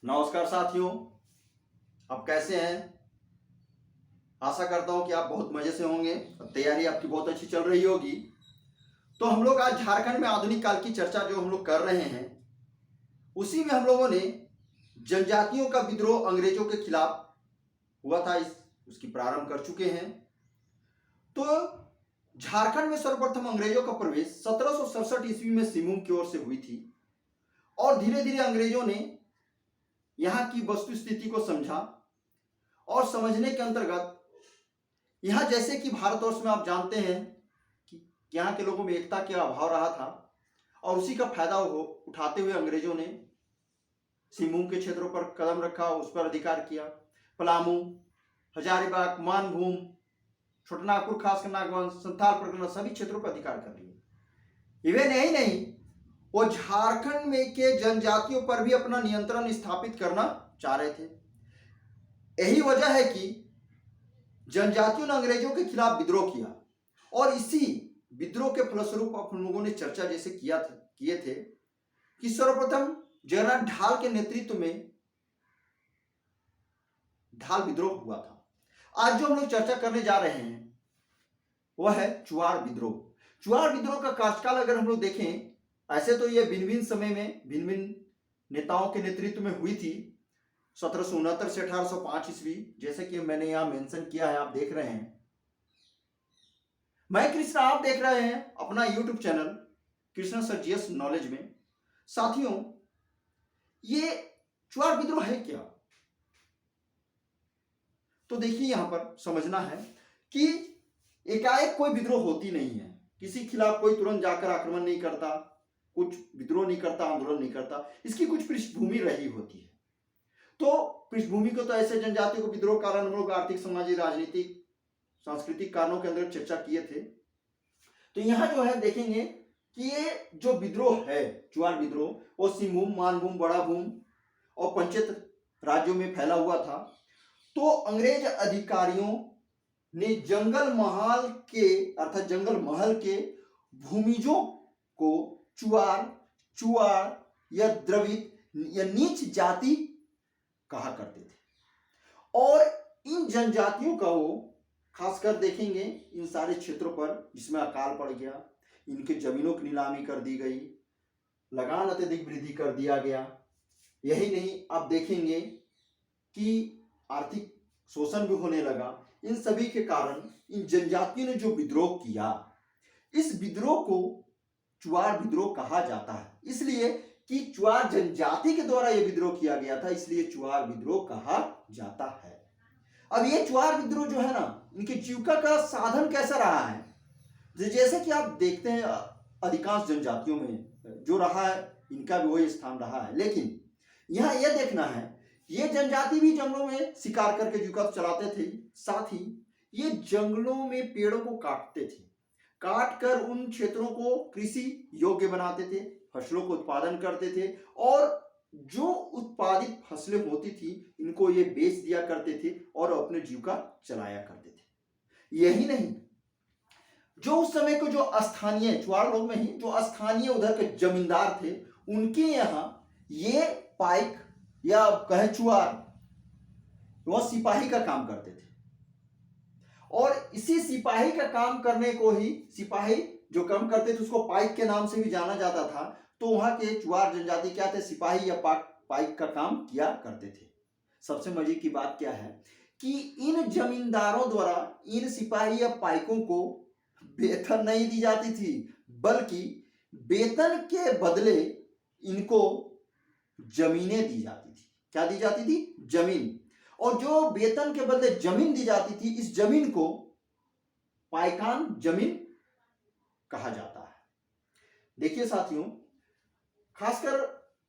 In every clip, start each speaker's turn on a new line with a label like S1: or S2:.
S1: नमस्कार साथियों, आप कैसे हैं? आशा करता हूं कि आप बहुत मजे से होंगे और तैयारी आपकी बहुत अच्छी चल रही होगी। तो हम लोग आज झारखंड में आधुनिक काल की चर्चा जो हम लोग कर रहे हैं, उसी में हम लोगों ने जनजातियों का विद्रोह अंग्रेजों के खिलाफ हुआ था, उसकी प्रारंभ कर चुके हैं। तो झारखंड में सर्वप्रथम अंग्रेजों का प्रवेश 1767 ईस्वी में सिमुम की ओर से हुई थी और धीरे धीरे अंग्रेजों ने यहाँ की वस्तु स्थिति को समझा और समझने के अंतर्गत यहाँ जैसे कि भारतवर्ष में आप जानते हैं कि यहाँ के लोगों में एकता का अभाव रहा था और उसी का फायदा उठाते हुए अंग्रेजों ने सिमुम के क्षेत्रों पर कदम रखा, उस पर अधिकार किया। पलामू, हजारीबाग, मानभूम, छोटनागपुर, खासकर नागवन, संथाल परगना सभी क्षेत्रों पर अधिकार कर लिए। इवन यही नहीं, वो झारखंड में के जनजातियों पर भी अपना नियंत्रण स्थापित करना चाह रहे थे। यही वजह है कि जनजातियों ने अंग्रेजों के खिलाफ विद्रोह किया और इसी विद्रोह के फलस्वरूप हम लोगों ने चर्चा जैसे किए थे कि सर्वप्रथम जयनाथ ढाल के नेतृत्व में ढाल विद्रोह हुआ था। आज जो हम लोग चर्चा करने जा रहे हैं वह है चुआड़ विद्रोह। चुआड़ विद्रोह का कार्यकाल अगर हम लोग देखें, ऐसे तो यह भिन्न भिन्न समय में भिन्न भिन्न नेताओं के नेतृत्व में हुई थी। 1769 से 1805 ईस्वी, जैसे कि मैंने यहां मेंशन किया है, आप देख रहे हैं। मैं कृष्णा, आप देख रहे हैं अपना YouTube channel Krishna sir GS knowledge में। साथियों, ये चुआड़ विद्रोह है क्या? तो देखिए, यहां पर समझना है कि एकाएक कोई विद्रोह होती नहीं है। किसी खिलाफ कोई तुरंत जाकर आक्रमण नहीं करता, कुछ विद्रोह नहीं करता, आंदोलन नहीं करता। इसकी कुछ पृष्ठभूमि रही होती है। तो पृष्ठभूमि को तो ऐसे जनजातियों को विद्रोह कारण हम लोग आर्थिक, सामाजिक, राजनीतिक, सांस्कृतिक कारणों के अंदर चर्चा किए थे। तो यहां जो है देखेंगे कि ये जो विद्रोह है चुआड़ विद्रोह, वो सिमुम, मानभूम, बड़ा भूम और पंचायत राज्यों में फैला हुआ था। तो अंग्रेज अधिकारियों ने जंगल महल के भूमिजों को चुआड़ या द्रविड़ या नीच जाति कहा करते थे और इन जनजातियों का वो खासकर देखेंगे इन सारे क्षेत्रों पर जिसमें अकाल पड़ गया, इनके जमीनों की नीलामी कर दी गई, लगान अत्यधिक वृद्धि कर दिया गया। यही नहीं, आप देखेंगे कि आर्थिक शोषण भी होने लगा। इन सभी के कारण इन जनजातियों ने जो विद्रोह किया, इस विद्रोह को चुआड़ विद्रोह कहा जाता है। इसलिए कि चुआड़ जनजाति के द्वारा यह विद्रोह किया गया था, इसलिए चुआड़ विद्रोह कहा जाता है। अब ये चुआड़ विद्रोह जो है ना, इनकी जीविका का साधन कैसा रहा है? जैसे कि आप देखते हैं अधिकांश जनजातियों में जो रहा है, इनका भी वही स्थान रहा है। लेकिन यहां यह देखना है, ये जनजाति भी जंगलों में शिकार करके जीविका चलाते थे। साथ ही ये जंगलों में पेड़ों को काटते थे, काट कर उन क्षेत्रों को कृषि योग्य बनाते थे, फसलों को उत्पादन करते थे और जो उत्पादित फसलें होती थी इनको ये बेच दिया करते थे और अपने जीविका चलाया करते थे। यही नहीं, जो उस समय को जो स्थानीय चुआड़ लोग में ही जो स्थानीय उधर के जमींदार थे, उनके यहाँ ये पाइक या कहे चुआड़, वह सिपाही का काम करते थे और इसी सिपाही का काम करने को ही सिपाही जो काम करते थे उसको पाइक के नाम से भी जाना जाता था। तो वहां के चुआड़ जनजाति क्या थे, सिपाही या पाइक का काम किया करते थे। सबसे मजे की बात क्या है कि इन जमींदारों द्वारा इन सिपाही या पाइकों को वेतन नहीं दी जाती थी, बल्कि वेतन के बदले इनको जमीनें दी जाती थी। क्या दी जाती थी? जमीन। और जो वेतन के बदले जमीन दी जाती थी, इस जमीन को पाइकान जमीन कहा जाता है। देखिए साथियों, खासकर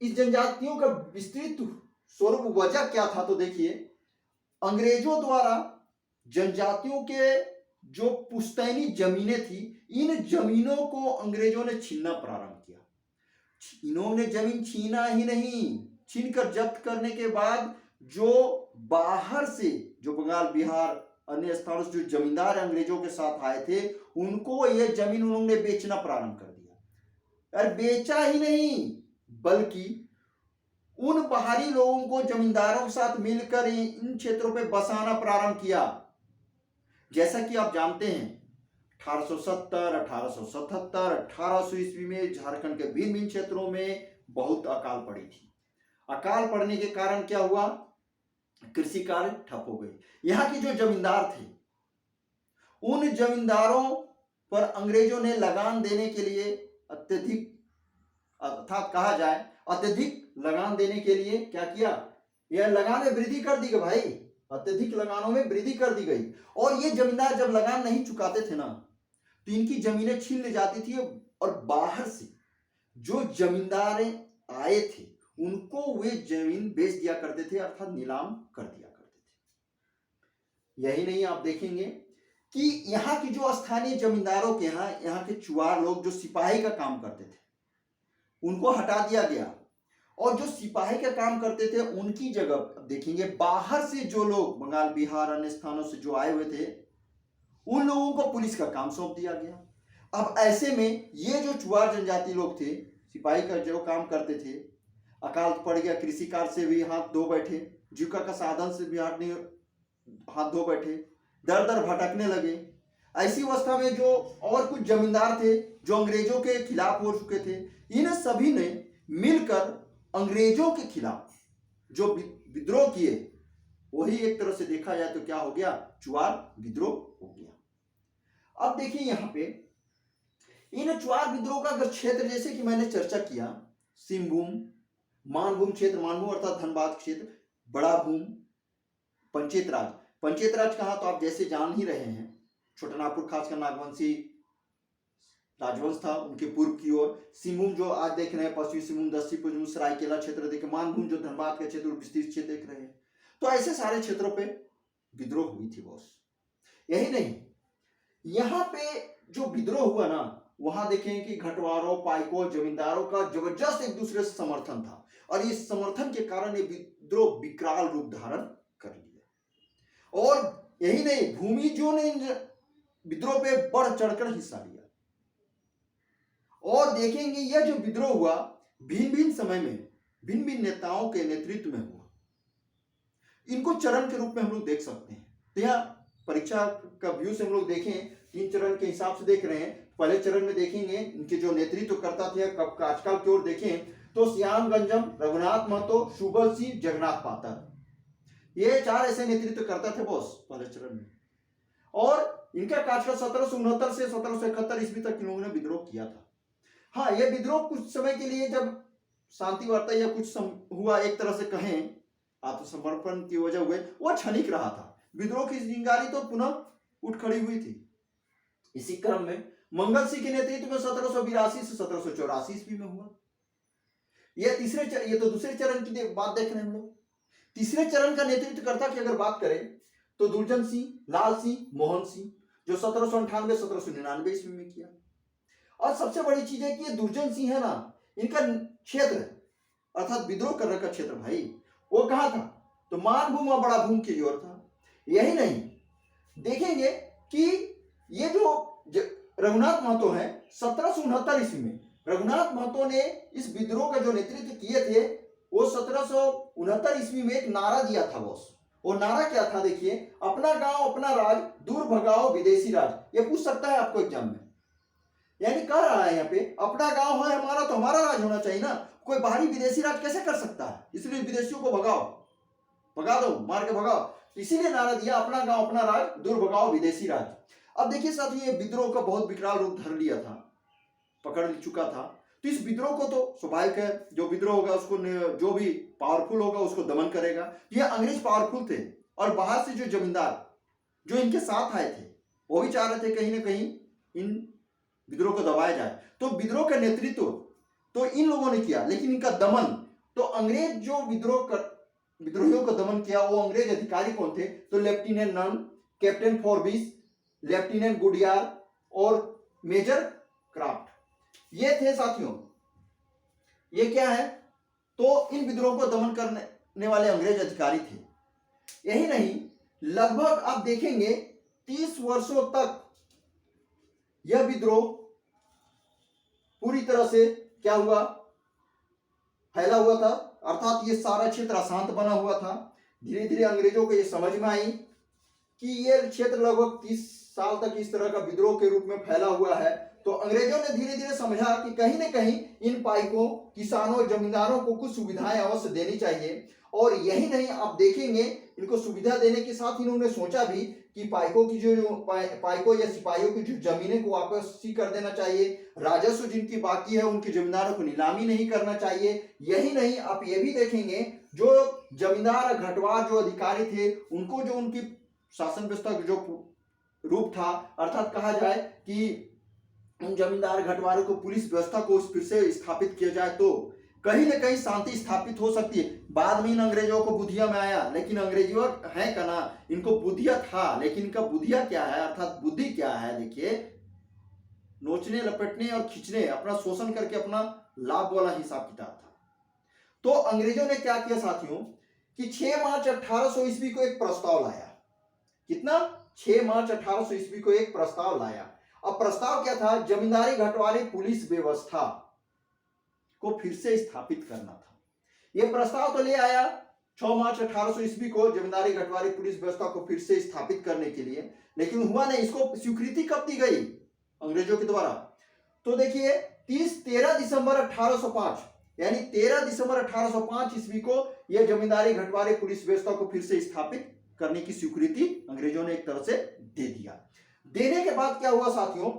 S1: इस जनजातियों का विस्तृत स्वरूप वजह क्या था? तो देखिए, अंग्रेजों द्वारा जनजातियों के जो पुश्तैनी जमीनें थी, इन जमीनों को अंग्रेजों ने छीनना प्रारंभ किया। इन्होंने जमीन छीना ही नहीं, छीनकर जब्त करने के बाद जो बाहर से जो बंगाल, बिहार, अन्य स्थानों से जो जमींदार अंग्रेजों के साथ आए थे, उनको यह जमीन उन्होंने बेचना प्रारंभ कर दिया। और बेचा ही नहीं, बल्कि उन बाहरी लोगों को जमींदारों के साथ मिलकर इन क्षेत्रों पे बसाना प्रारंभ किया। जैसा कि आप जानते हैं 1870, 1877, 1800 ईस्वी में झारखंड के भिन्न भिन्न क्षेत्रों में बहुत अकाल पड़ी थी। अकाल पड़ने के कारण क्या हुआ, कृषि कार्य ठप हो गई। यहाँ के जो जमींदार थे उन जमींदारों पर अंग्रेजों ने लगान देने के लिए अत्यधिक, अर्थात कहा जाए अत्यधिक लगान देने के लिए क्या किया, यह लगान में वृद्धि कर दी गई भाई, अत्यधिक लगानों में वृद्धि कर दी गई। और ये जमींदार जब लगान नहीं चुकाते थे ना तो इनकी जमीनें छीन ली जाती थी और बाहर से जो जमींदार आए थे उनको वे जमीन बेच दिया करते थे, अर्थात नीलाम कर दिया करते थे। यही नहीं, आप देखेंगे कि यहाँ की जो स्थानीय जमींदारों के यहाँ के चुआर लोग जो सिपाही का काम करते थे उनको हटा दिया गया और जो सिपाही का काम करते थे उनकी जगह देखेंगे बाहर से जो लोग बंगाल, बिहार, अन्य स्थानों से जो आए हुए थे उन लोगों को पुलिस का काम सौंप दिया गया। अब ऐसे में ये जो चुआर जनजाति लोग थे, सिपाही का जो काम करते थे, अकाल पड़ गया, कृषि कार्य से भी हाथ धो बैठे, जीविका का साधन से भी हाथ धो बैठे, दर दर भटकने लगे। ऐसी अवस्था में जो और कुछ जमींदार थे जो अंग्रेजों के खिलाफ हो चुके थे, इन सभी ने मिलकर अंग्रेजों के खिलाफ जो विद्रोह किए, वही एक तरह से देखा जाए तो क्या हो गया, चुआर विद्रोह हो गया। अब देखिए यहाँ पे इन चुआर विद्रोह का अगर क्षेत्र, जैसे कि मैंने चर्चा किया, सिंहभूम, मानभूम क्षेत्र, मानभूम अर्थात धनबाद क्षेत्र, बड़ा भूम, पंचायत राज। पंचायत राज कहा तो आप जैसे जान ही रहे हैं, छोटानागपुर खासकर नागवंशी राजवंश था, उनके पूर्व की ओर। सिंहभूम जो आज देख रहे हैं, पश्चिमी सिंहभूम, दक्षिणी सिंहभूम, सरायकेला क्षेत्र देखे, मानभूम जो धनबाद का क्षेत्र, विस्तृत क्षेत्र देख रहे हैं। तो ऐसे सारे क्षेत्रों पे विद्रोह हुई थी बॉस। यही नहीं, यहाँ पे जो विद्रोह हुआ ना, वहां देखें कि घटवारों, पाइकों, जमींदारों का जबरदस्त एक दूसरे से समर्थन था और इस समर्थन के कारण ये विद्रोह विकराल रूप धारण कर लिया। और यही नहीं, भूमिजों ने विद्रोह पे बढ़ चढ़कर हिस्सा लिया। और देखेंगे यह जो विद्रोह हुआ भिन्न भिन्न समय में भिन्न भिन्न नेताओं के नेतृत्व में हुआ। इनको चरण के रूप में हम लोग देख सकते हैं। तो यहाँ परीक्षा का व्यू से हम लोग देखें, 3 चरण के हिसाब से देख रहे हैं। पहले चरण में देखेंगे इनके जो नेतृत्व करता थे, कब आजकल की ओर देखें तो श्याम गंजम, रघुनाथ महतो, सुबल सिंह, जगन्नाथ पातर, ये 4 ऐसे नेतृत्व करता थे बॉस पहले चरण में। और इनका कार्यकाल 1769 से 1771 ईस्वी तक इन लोगों ने विद्रोह किया था। हाँ, यह विद्रोह कुछ समय के लिए जब शांति वार्ता या कुछ हुआ, एक तरह से कहें आत्मसमर्पण की वजह हुए, वह क्षणिक रहा था। विद्रोह की चिंगारी तो पुनः उठ खड़ी हुई थी। इसी क्रम में मंगल सिंह के नेतृत्व में 1782 से 1784 ईस्वी में हुआ। ये तो दूसरे चरण की बात देख रहे हैं हम लोग। तीसरे चरण का नेतृत्व करता की अगर बात करें तो दुर्जन सिंह, लाल सिंह, मोहन सिंह, जो 1798 1799 ईस्वी में किया। और सबसे बड़ी चीज है कि ये दुर्जन सिंह है ना, इनका क्षेत्र अर्थात विद्रोह करने का क्षेत्र भाई वो कहां था, तो मानभूम और बड़ा भूम की ओर था। यही नहीं, देखेंगे कि ये जो रघुनाथ महतो है 1769 ईस्वी में, रघुनाथ महतो ने इस विद्रोह का जो नेतृत्व किए थे, वो 1769 ईस्वी में एक नारा दिया था बॉस। वो नारा क्या था देखिए, अपना गांव अपना राज, दूर भगाओ विदेशी राज। ये पूछ सकता है आपको एग्जाम में। यानी कह रहा है यहाँ पे, अपना गांव है हमारा तो हमारा राज होना चाहिए ना, कोई बाहरी विदेशी राज कैसे कर सकता है, इसलिए विदेशियों को भगाओ, भगा दो, मार के भगाओ। इसीलिए नारा दिया, अपना गांव अपना राज, दूर भगाओ विदेशी राज। अब देखिए साथियों, ये विद्रोह का बहुत विकराल रूप धर लिया था, पकड़ चुका था। तो इस विद्रोह को तो स्वाभाविक है, जो विद्रोह होगा उसको, जो भी पावरफुल होगा उसको दमन करेगा। ये अंग्रेज पावरफुल थे और बाहर से जो जमींदार जो इनके साथ आए थे वो भी चाह रहे थे कहीं ना कहीं इन विद्रोह को दबाया जाए। तो विद्रोह का नेतृत्व तो इन लोगों ने किया, लेकिन इनका दमन तो अंग्रेज जो विद्रोहियों का दमन किया, वो अंग्रेज अधिकारी कौन थे, तो lieutenant none, captain Forbes, lieutenant गुडियार और मेजर क्राफ्ट, ये थे साथियों। ये क्या है, तो इन विद्रोह को दमन करने वाले अंग्रेज अधिकारी थे। यही नहीं, लगभग आप देखेंगे 30 वर्षों तक यह विद्रोह पूरी तरह से क्या हुआ, फैला हुआ था, अर्थात अर्थात ये सारा क्षेत्र अशांत बना हुआ था। धीरे धीरे अंग्रेजों को ये समझ में आई कि ये क्षेत्र लगभग 30 साल तक इस तरह का विद्रोह के रूप में फैला हुआ है। तो अंग्रेजों ने धीरे धीरे समझा कि कहीं न कहीं इन पाइकों, किसानों, जमींदारों को कुछ सुविधाएं अवश्य देनी चाहिए। और यही नहीं, आप देखेंगे इनको सुविधा देने के साथ इन्होंने सोचा भी कि पाइकों की जो पाइकों या सिपाहियों की जो जमीनें को वापस ही कर देना चाहिए, राजस्व जिनकी बाकी है उनके जमींदारों को नीलामी नहीं करना चाहिए। यही नहीं, आप ये भी देखेंगे जो जमींदार, घटवार, जो अधिकारी थे, उनको जो उनकी शासन व्यवस्था का जो रूप था, अर्थात कहा जाए कि उन जमींदार, घटवारों को पुलिस व्यवस्था को फिर से स्थापित किया जाए तो कहीं न कहीं शांति स्थापित हो सकती है। बाद में इन अंग्रेजों को बुद्धिया में आया, लेकिन अंग्रेजों है का ना, इनको बुद्धिया था, लेकिन इनका बुद्धिया क्या है, अर्थात बुद्धि क्या है, देखिए, नोचने, लपेटने और खींचने, अपना शोषण करके अपना लाभ वाला हिसाब किताब था। तो अंग्रेजों ने क्या किया साथियों कि 6 मार्च 1800 ईस्वी को एक प्रस्ताव लाया। कितना? 6 मार्च 1800 ईस्वी को एक प्रस्ताव लाया। अब प्रस्ताव क्या था? जमींदारी, घटवारी, पुलिस व्यवस्था को फिर से स्थापित करना था। यह प्रस्ताव तो ले आया 6 मार्च 1800 ईस्वी को जमींदारी, घटवारी, पुलिस व्यवस्था को फिर से स्थापित करने के लिए, लेकिन हुआ नहीं। इसको स्वीकृति कब दी गई अंग्रेजों के द्वारा? तो देखिए 13 दिसंबर 1805, यानी 13 दिसंबर 1805 ईस्वी को यह जमींदारी, घटवारी, पुलिस व्यवस्था को फिर से स्थापित करने की स्वीकृति अंग्रेजों ने एक तरह से दे दिया। देने के बाद क्या हुआ साथियों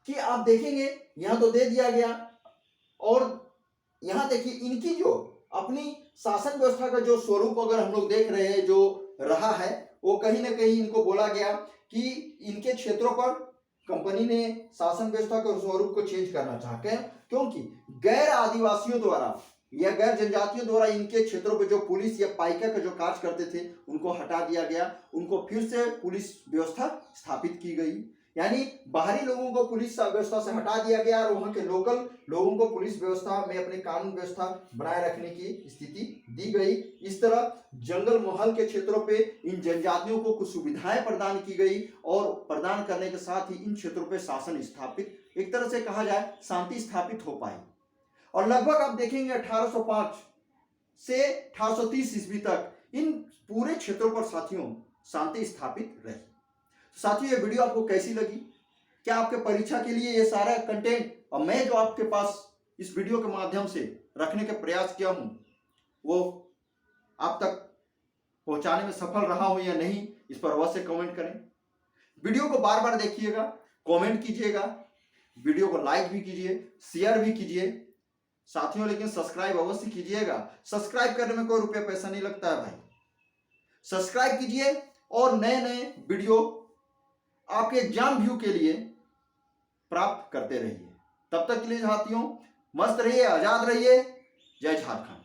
S1: कि आप देखेंगे यहां तो दे दिया गया, और यहां देखिए इनकी जो अपनी शासन व्यवस्था का जो स्वरूप अगर हम लोग देख रहे हैं जो रहा है, वो कहीं ना कहीं इनको बोला गया कि इनके क्षेत्रों पर कंपनी ने शासन व्यवस्था के स्वरूप को चेंज करना चाहते हैं, क्योंकि गैर आदिवासियों द्वारा या गैर जनजातियों द्वारा इनके क्षेत्रों पर जो पुलिस या पाइका का जो कार्य करते थे उनको हटा दिया गया, उनको फिर से पुलिस व्यवस्था स्थापित की गई। यानी बाहरी लोगों को पुलिस व्यवस्था से हटा दिया गया और वहां के लोकल लोगों को पुलिस व्यवस्था में अपनी कानून व्यवस्था बनाए रखने की स्थिति दी गई। इस तरह जंगल महल के क्षेत्रों पे इन जनजातियों को कुछ सुविधाएं प्रदान की गई, और प्रदान करने के साथ ही इन क्षेत्रों पे शासन स्थापित, एक तरह से कहा जाए शांति स्थापित हो पाई। और लगभग आप देखेंगे 1805 से 1830 ईस्वी तक इन पूरे क्षेत्रों पर साथियों शांति स्थापित रही। साथियों, ये वीडियो आपको कैसी लगी? क्या आपके परीक्षा के लिए ये सारा कंटेंट और मैं जो आपके पास इस वीडियो के माध्यम से रखने का प्रयास किया हूं वो आप तक पहुंचाने में सफल रहा हूं या नहीं, इस पर अवश्य कमेंट करें। वीडियो को बार बार देखिएगा, कमेंट कीजिएगा, वीडियो को लाइक भी कीजिए, शेयर भी कीजिए साथियों, लेकिन सब्सक्राइब अवश्य कीजिएगा। सब्सक्राइब करने में कोई रुपया पैसा नहीं लगता है भाई। सब्सक्राइब कीजिए और नए नए वीडियो आपके एग्जाम व्यू के लिए प्राप्त करते रहिए। तब तक के लिए साथियों मस्त रहिए, आजाद रहिए। जय झारखंड।